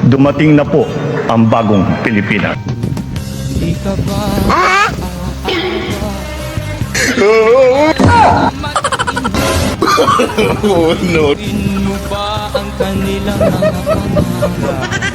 Dumating na po ang bagong Pilipinas. Di ka ba Oh, no. mo ba ang kanilang nangangarap?